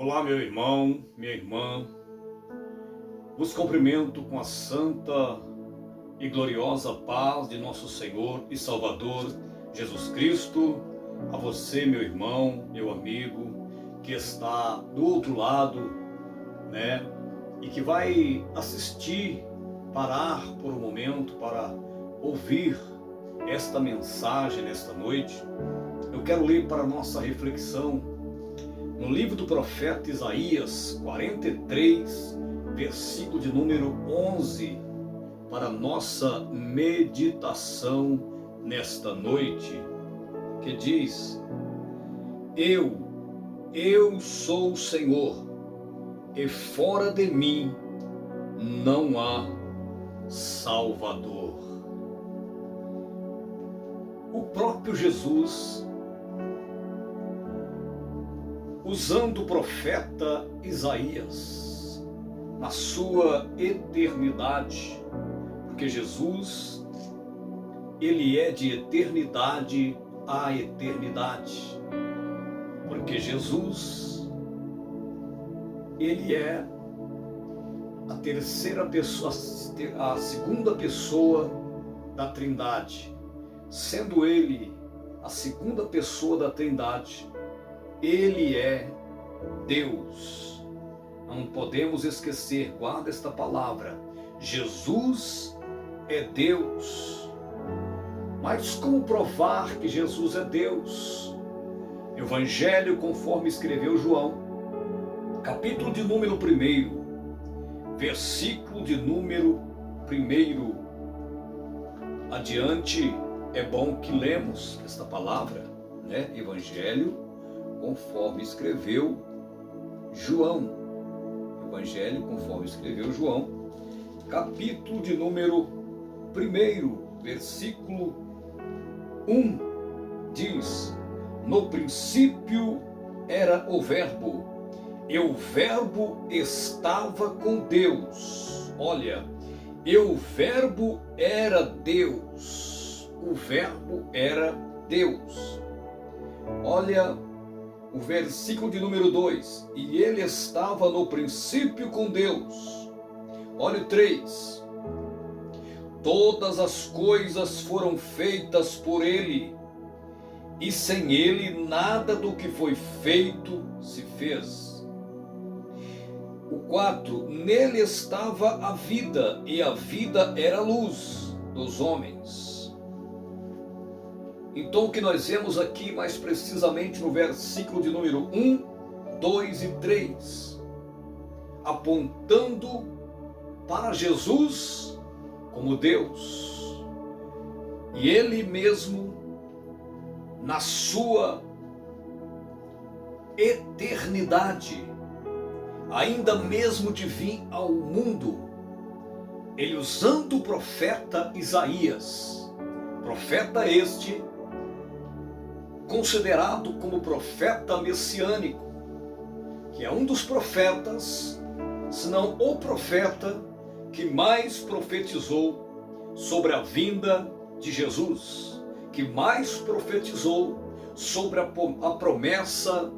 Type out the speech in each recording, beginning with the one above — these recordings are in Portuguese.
Olá, meu irmão, minha irmã. Vos cumprimento com a santa e gloriosa paz de nosso Senhor e Salvador Jesus Cristo. A você, meu irmão, meu amigo, que está do outro lado, né? E que vai assistir, parar por um momento para ouvir esta mensagem nesta noite. Eu quero ler para a nossa reflexão no livro do profeta Isaías 43, versículo de número 11, para nossa meditação nesta noite, que diz: Eu sou o Senhor, e fora de mim não há Salvador. O próprio Jesus, usando o profeta Isaías, na sua eternidade, porque Jesus, ele é de eternidade a eternidade, porque Jesus, ele é a terceira pessoa, a segunda pessoa da Trindade, sendo ele a segunda pessoa da Trindade. Ele é Deus. Não podemos esquecer, guarda esta palavra. Jesus é Deus. Mas como provar que Jesus é Deus? Evangelho conforme escreveu João, capítulo de número 1, versículo de número 1. Adiante, é bom que lemos esta palavra, né? Evangelho conforme escreveu João. Evangelho conforme escreveu João, capítulo de número 1, versículo 1, diz: No princípio era o Verbo, e o Verbo estava com Deus. Olha, e o Verbo era Deus. O Verbo era Deus. Olha o versículo de número 2. E ele estava no princípio com Deus. Olha o 3. Todas as coisas foram feitas por ele, e sem ele nada do que foi feito se fez. O 4. Nele estava a vida, e a vida era a luz dos homens. Então o que nós vemos aqui mais precisamente no versículo de número 1, 2 e 3, apontando para Jesus como Deus. E ele mesmo, na sua eternidade, ainda mesmo de vir ao mundo, ele usando o profeta Isaías, profeta este considerado como profeta messiânico, que é um dos profetas, se não o profeta que mais profetizou sobre a vinda de Jesus, que mais profetizou sobre a promessa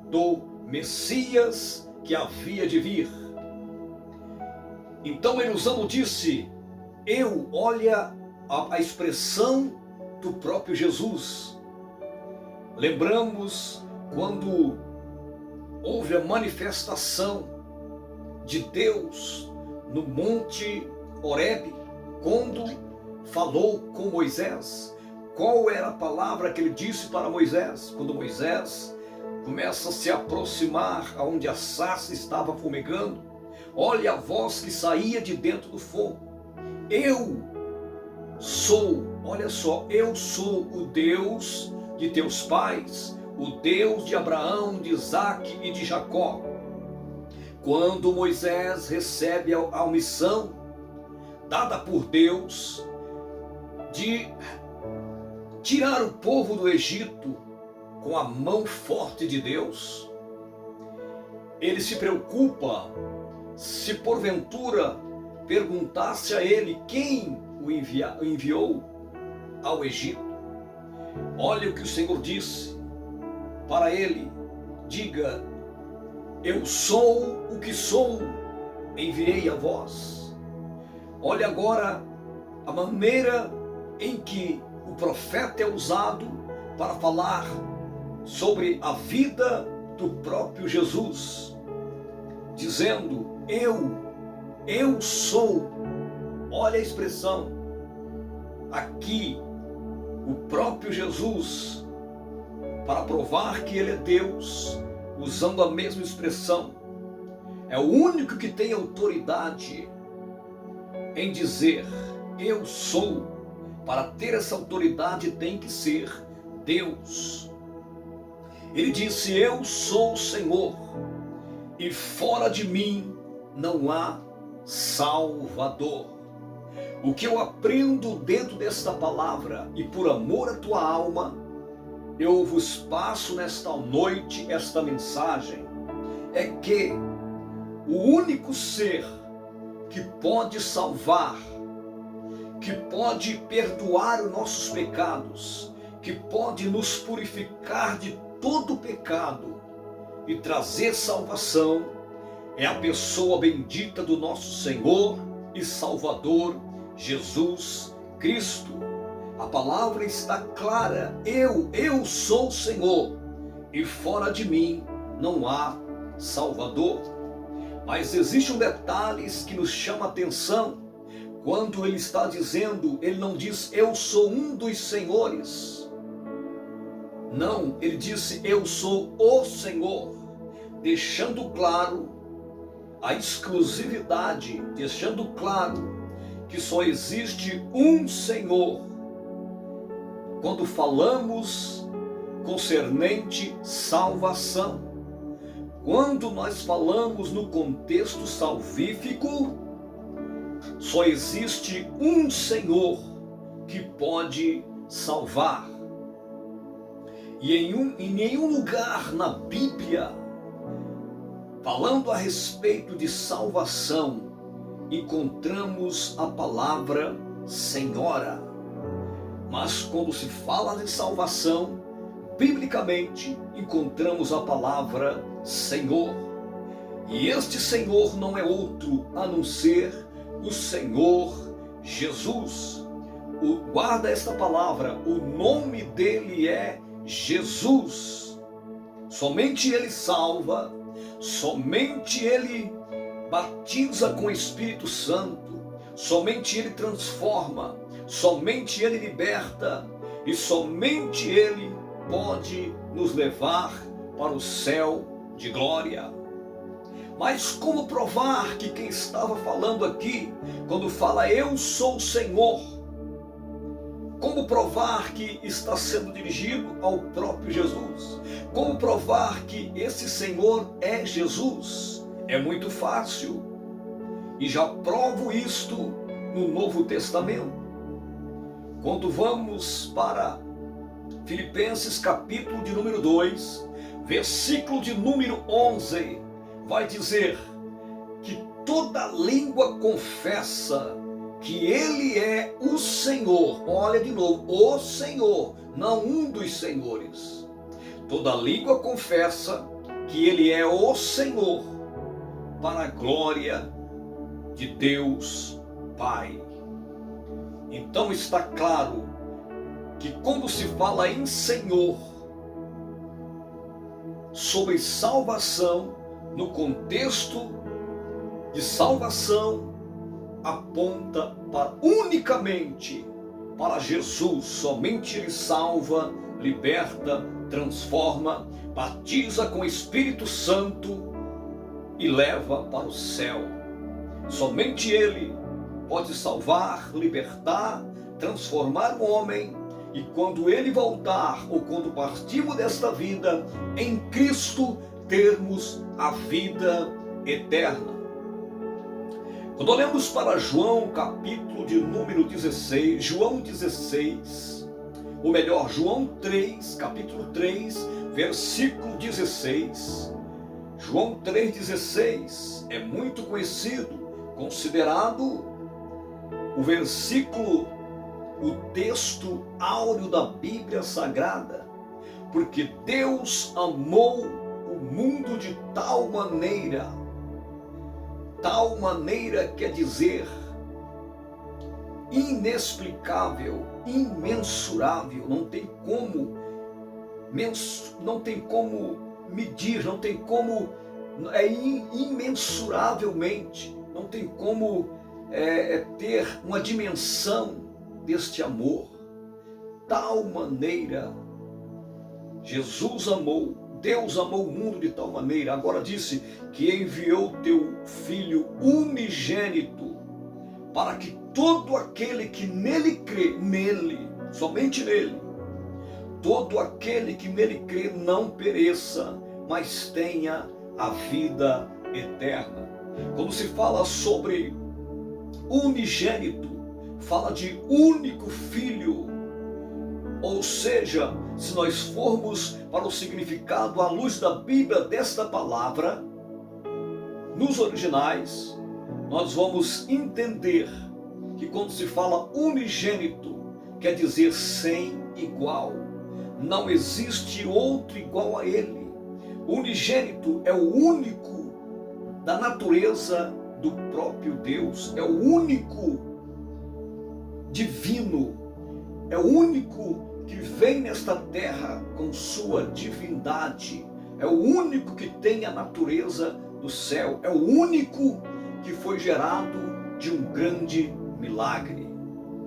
do Messias que havia de vir. Então ele usando disse: olha a expressão do próprio Jesus. Lembramos quando houve a manifestação de Deus no Monte Horebe, quando falou com Moisés. Qual era a palavra que ele disse para Moisés? Quando Moisés começa a se aproximar aonde a sarça estava fumegando, olha a voz que saía de dentro do fogo. Eu sou, olha só, eu sou o Deus de teus pais, o Deus de Abraão, de Isaque e de Jacó. Quando Moisés recebe a missão dada por Deus de tirar o povo do Egito com a mão forte de Deus, ele se preocupa se porventura perguntasse a ele quem o enviou ao Egito. Olha o que o Senhor disse para ele: diga, Eu sou o que sou, enviei a vós. Olha agora a maneira em que o profeta é usado para falar sobre a vida do próprio Jesus, dizendo: eu sou. Olha a expressão. Aqui, o próprio Jesus, para provar que ele é Deus, usando a mesma expressão, é o único que tem autoridade em dizer eu sou. Para ter essa autoridade tem que ser Deus. Ele disse: eu sou o Senhor, e fora de mim não há Salvador. O que eu aprendo dentro desta palavra, e por amor à tua alma, eu vos passo nesta noite esta mensagem, é que o único ser que pode salvar, que pode perdoar os nossos pecados, que pode nos purificar de todo pecado e trazer salvação, é a pessoa bendita do nosso Senhor e Salvador Jesus Cristo. A palavra está clara: eu sou o Senhor, e fora de mim não há Salvador. Mas existe um detalhe que nos chama a atenção. Quando ele está dizendo, ele não diz eu sou um dos senhores. Não, ele disse eu sou o Senhor, deixando claro a exclusividade, deixando claro que só existe um Senhor. Quando falamos concernente salvação, quando nós falamos no contexto salvífico, só existe um Senhor que pode salvar. E em nenhum lugar na Bíblia, falando a respeito de salvação, encontramos a palavra Senhora. Mas quando se fala de salvação, biblicamente encontramos a palavra Senhor. E este Senhor não é outro a não ser o Senhor Jesus. Guarda esta palavra, o nome dele é Jesus. Somente ele salva, somente ele batiza com o Espírito Santo, somente ele transforma, somente ele liberta, e somente ele pode nos levar para o céu de glória. Mas como provar que quem estava falando aqui, quando fala eu sou o Senhor, como provar que está sendo dirigido ao próprio Jesus? Como provar que esse Senhor é Jesus? É muito fácil, e já provo isto no Novo Testamento. Quando vamos para Filipenses capítulo de número 2, versículo de número 11, vai dizer que toda língua confessa que ele é o Senhor. Olha de novo, o Senhor, não um dos senhores. Toda língua confessa que ele é o Senhor, para a glória de Deus Pai. Então está claro que quando se fala em Senhor, sobre salvação, no contexto de salvação, aponta unicamente para Jesus. Somente ele salva, liberta, transforma, batiza com o Espírito Santo e leva para o céu. Somente ele pode salvar, libertar, transformar o homem, e quando ele voltar, ou quando partirmos desta vida, em Cristo termos a vida eterna. Quando olhamos para João capítulo de número 16, João 16, ou melhor, João 3, capítulo 3, versículo 16. João 3,16 é muito conhecido, considerado o versículo, o texto áureo da Bíblia Sagrada, porque Deus amou o mundo de tal maneira quer dizer inexplicável, imensurável, não tem como medir, não tem como, imensuravelmente, não tem como ter uma dimensão deste amor. Tal maneira Jesus amou, Deus amou o mundo de tal maneira, agora disse que enviou teu Filho unigênito, para que todo aquele que nele crê, somente nele, todo aquele que nele crê não pereça, mas tenha a vida eterna. Quando se fala sobre unigênito, fala de único filho. Ou seja, se nós formos para o significado à luz da Bíblia desta palavra, nos originais, nós vamos entender que quando se fala unigênito, quer dizer sem igual. Não existe outro igual a ele. O unigênito é o único da natureza do próprio Deus, é o único divino, é o único que vem nesta terra com sua divindade, é o único que tem a natureza do céu, é o único que foi gerado de um grande milagre.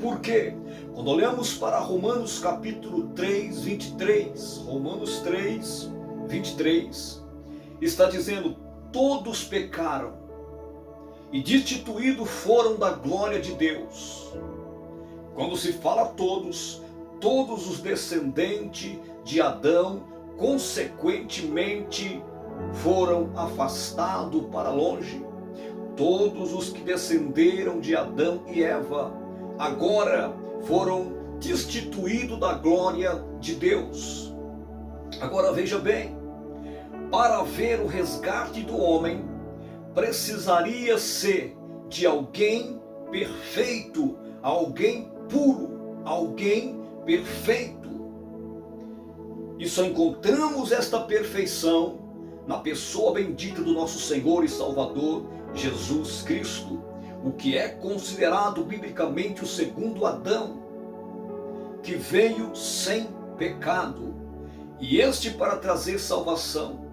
Por quê? Quando olhamos para Romanos capítulo 3, 23, Romanos 3, 23, está dizendo: todos pecaram e destituídos foram da glória de Deus. Quando se fala todos os descendentes de Adão, consequentemente, foram afastados para longe. Todos os que descenderam de Adão e Eva, agora foram destituídos da glória de Deus. Agora veja bem, para haver o resgate do homem, precisaria ser de alguém perfeito, alguém puro, alguém perfeito. E só encontramos esta perfeição na pessoa bendita do nosso Senhor e Salvador Jesus Cristo, o que é considerado biblicamente o segundo Adão, que veio sem pecado. E este, para trazer salvação,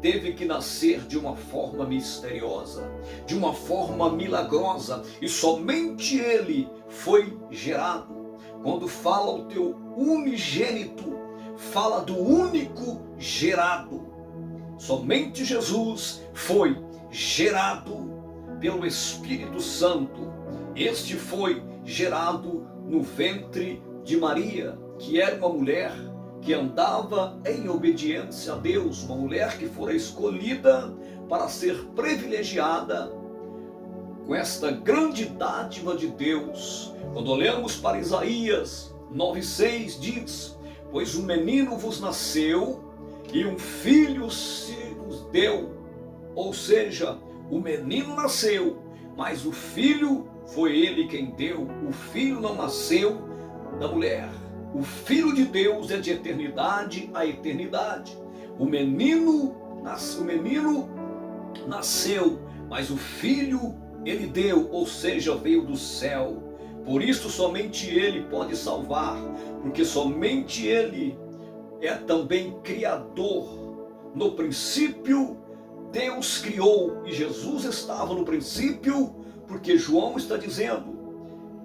teve que nascer de uma forma misteriosa, de uma forma milagrosa, e somente ele foi gerado. Quando fala o teu unigênito, fala do único gerado. Somente Jesus foi gerado pelo Espírito Santo. Este foi gerado no ventre de Maria, que era uma mulher que andava em obediência a Deus, uma mulher que fora escolhida para ser privilegiada com esta grande dádiva de Deus. Quando olhamos para Isaías 9,6, diz: pois um menino vos nasceu e um filho se vos deu. Ou seja, o menino nasceu, mas o filho foi ele quem deu. O filho não nasceu da mulher. O Filho de Deus é de eternidade a eternidade. O menino nasceu, mas o Filho ele deu, ou seja, veio do céu. Por isso somente ele pode salvar, porque somente ele é também criador. No princípio, Deus criou, e Jesus estava no princípio, porque João está dizendo,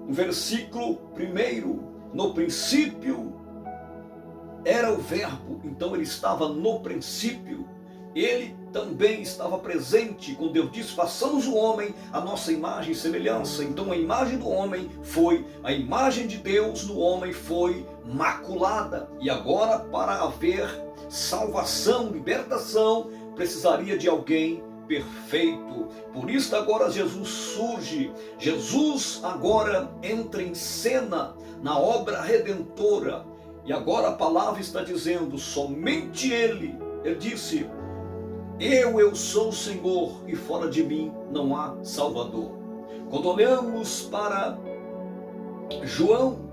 no versículo 1, no princípio era o verbo, então ele estava no princípio. Ele também estava presente quando Deus disse: façamos o homem a nossa imagem e semelhança. Então a imagem do homem a imagem de Deus no homem foi maculada. E agora, para haver salvação, libertação, precisaria de alguém perfeito. Por isso agora Jesus surge. Jesus agora entra em cena na obra redentora. E agora a palavra está dizendo: somente ele disse: eu sou o Senhor e fora de mim não há Salvador. Quando olhamos para João,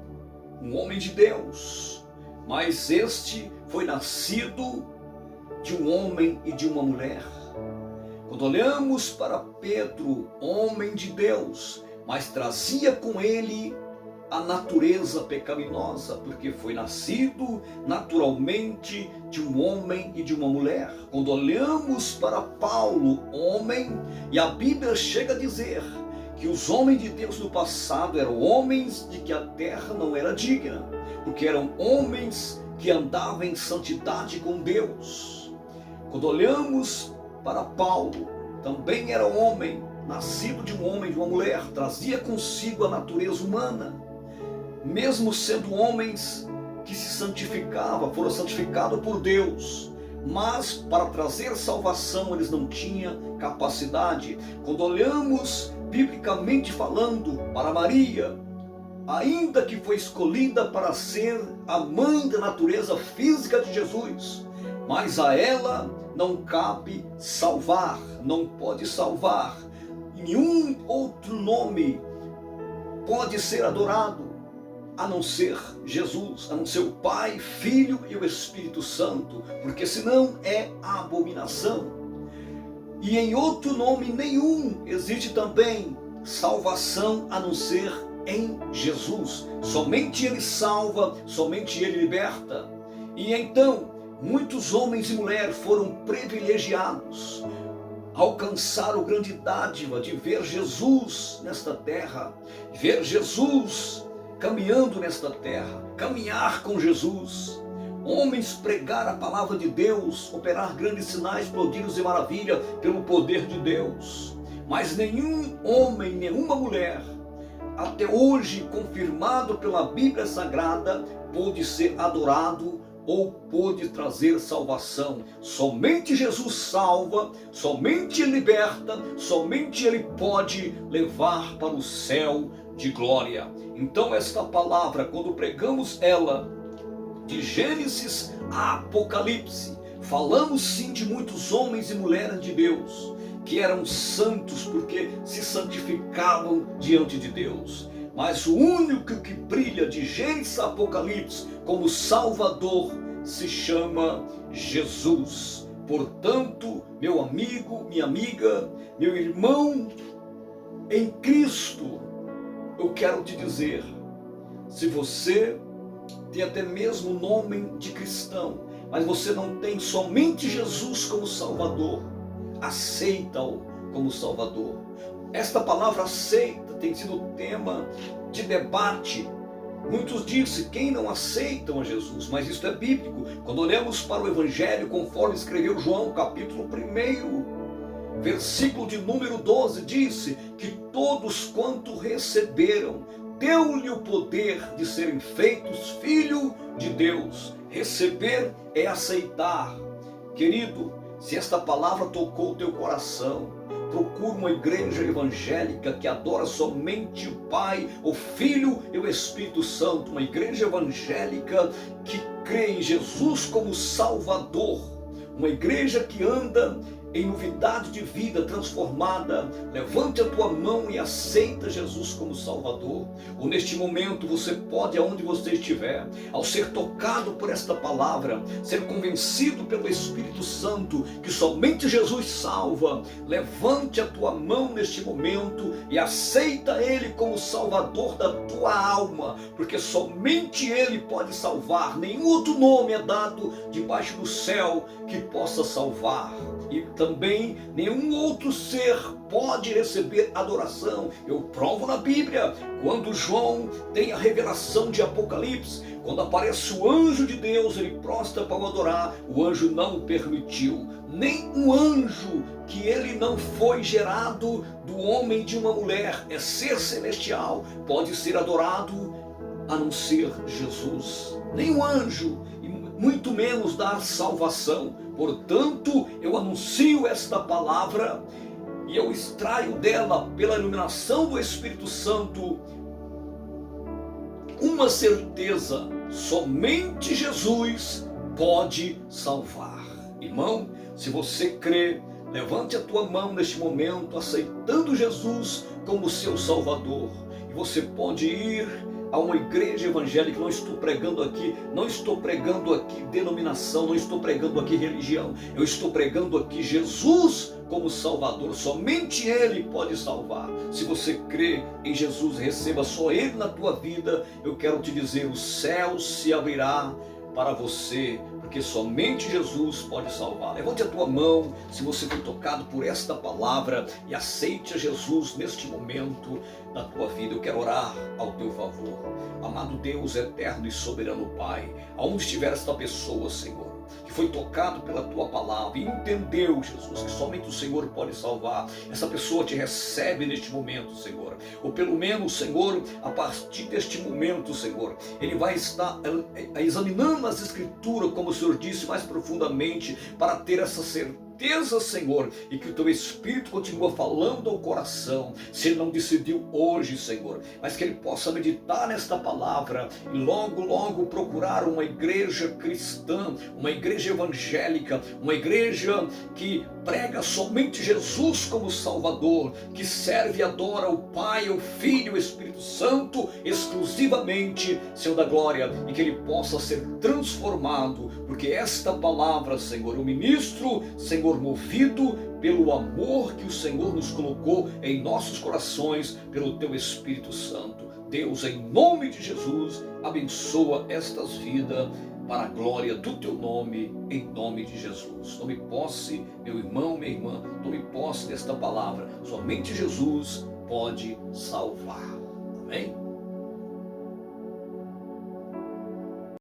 um homem de Deus, mas este foi nascido de um homem e de uma mulher. Quando olhamos para Pedro, homem de Deus, mas trazia com ele a natureza pecaminosa, porque foi nascido naturalmente de um homem e de uma mulher. Quando olhamos para Paulo, homem, e a Bíblia chega a dizer que os homens de Deus no passado eram homens de que a terra não era digna, porque eram homens que andavam em santidade com Deus. Quando olhamos para Paulo, também era homem, nascido de um homem e de uma mulher, trazia consigo a natureza humana. Mesmo sendo homens que se santificavam, foram santificados por Deus, mas para trazer salvação eles não tinham capacidade. Quando olhamos biblicamente falando para Maria, ainda que foi escolhida para ser a mãe da natureza física de Jesus, mas a ela não cabe salvar, não pode salvar. Nenhum outro nome pode ser adorado a não ser Jesus, a não ser o Pai, Filho e o Espírito Santo, porque senão é abominação. E em outro nome nenhum existe também salvação a não ser em Jesus. Somente Ele salva, somente Ele liberta. E então, muitos homens e mulheres foram privilegiados, alcançaram a grande dádiva de ver Jesus nesta terra, ver Jesus caminhando nesta terra, caminhar com Jesus. Homens pregar a palavra de Deus, operar grandes sinais, prodígios e maravilha pelo poder de Deus. Mas nenhum homem, nenhuma mulher, até hoje confirmado pela Bíblia Sagrada, pôde ser adorado ou pôde trazer salvação. Somente Jesus salva, somente Ele liberta, somente Ele pode levar para o céu de glória. Então esta palavra, quando pregamos ela, de Gênesis a Apocalipse, falamos sim de muitos homens e mulheres de Deus, que eram santos porque se santificavam diante de Deus. Mas o único que brilha de Gênesis a Apocalipse como Salvador se chama Jesus. Portanto, meu amigo, minha amiga, meu irmão em Cristo, eu quero te dizer, se você tem até mesmo o nome de cristão, mas você não tem somente Jesus como Salvador, aceita-o como Salvador. Esta palavra aceita tem sido tema de debate. Muitos dizem, quem não aceitam a Jesus? Mas isso é bíblico. Quando olhamos para o Evangelho, conforme escreveu João, capítulo 1, versículo de número 12, disse que todos quanto receberam, deu-lhe o poder de serem feitos filho de Deus. Receber é aceitar. Querido, se esta palavra tocou o teu coração, procura uma igreja evangélica que adora somente o Pai, o Filho e o Espírito Santo. Uma igreja evangélica que crê em Jesus como Salvador. Uma igreja que anda em novidade de vida transformada. Levante a tua mão e aceita Jesus como Salvador. Ou neste momento você pode, aonde você estiver, ao ser tocado por esta palavra, ser convencido pelo Espírito Santo que somente Jesus salva. Levante a tua mão neste momento e aceita Ele como Salvador da tua alma, porque somente Ele pode salvar. Nenhum outro nome é dado debaixo do céu que possa salvar. E também nenhum outro ser pode receber adoração. Eu provo na Bíblia, quando João tem a revelação de Apocalipse, quando aparece o anjo de Deus, ele prostra para o adorar, o anjo não o permitiu. Nem um anjo que ele não foi gerado do homem e de uma mulher, é ser celestial, pode ser adorado a não ser Jesus. Nenhum anjo, e muito menos dar salvação. Portanto, eu anuncio esta palavra e eu extraio dela, pela iluminação do Espírito Santo, uma certeza: somente Jesus pode salvar. Irmão, se você crê, levante a tua mão neste momento, aceitando Jesus como seu Salvador. E você pode ir a uma igreja evangélica. Não estou pregando aqui denominação, não estou pregando aqui religião. Eu estou pregando aqui Jesus como Salvador. Somente Ele pode salvar. Se você crê em Jesus, receba só Ele na tua vida. Eu quero te dizer, o céu se abrirá para você, porque somente Jesus pode salvar. Levante a tua mão se você foi tocado por esta palavra e aceite a Jesus neste momento da tua vida. Eu quero orar ao teu favor. Amado Deus eterno e soberano Pai, aonde estiver esta pessoa, Senhor, que foi tocado pela tua palavra e entendeu, Jesus, que somente o Senhor pode salvar, essa pessoa te recebe neste momento, Senhor. Ou pelo menos, Senhor, a partir deste momento, Senhor, ele vai estar examinando as Escrituras, como o Senhor disse, mais profundamente, para ter essa certeza, Senhor, e que o teu Espírito continua falando ao coração. Se ele não decidiu hoje, Senhor, mas que ele possa meditar nesta palavra e logo, logo procurar uma igreja cristã, uma igreja evangélica, uma igreja que prega somente Jesus como Salvador, que serve e adora o Pai, o Filho e o Espírito Santo exclusivamente, Senhor da glória, e que ele possa ser transformado, porque esta palavra, Senhor, o ministro, Senhor, movido pelo amor que o Senhor nos colocou em nossos corações, pelo teu Espírito Santo. Deus, em nome de Jesus, abençoa estas vidas para a glória do teu nome, em nome de Jesus. Tome posse, meu irmão, minha irmã, tome posse desta palavra. Somente Jesus pode salvar. Amém?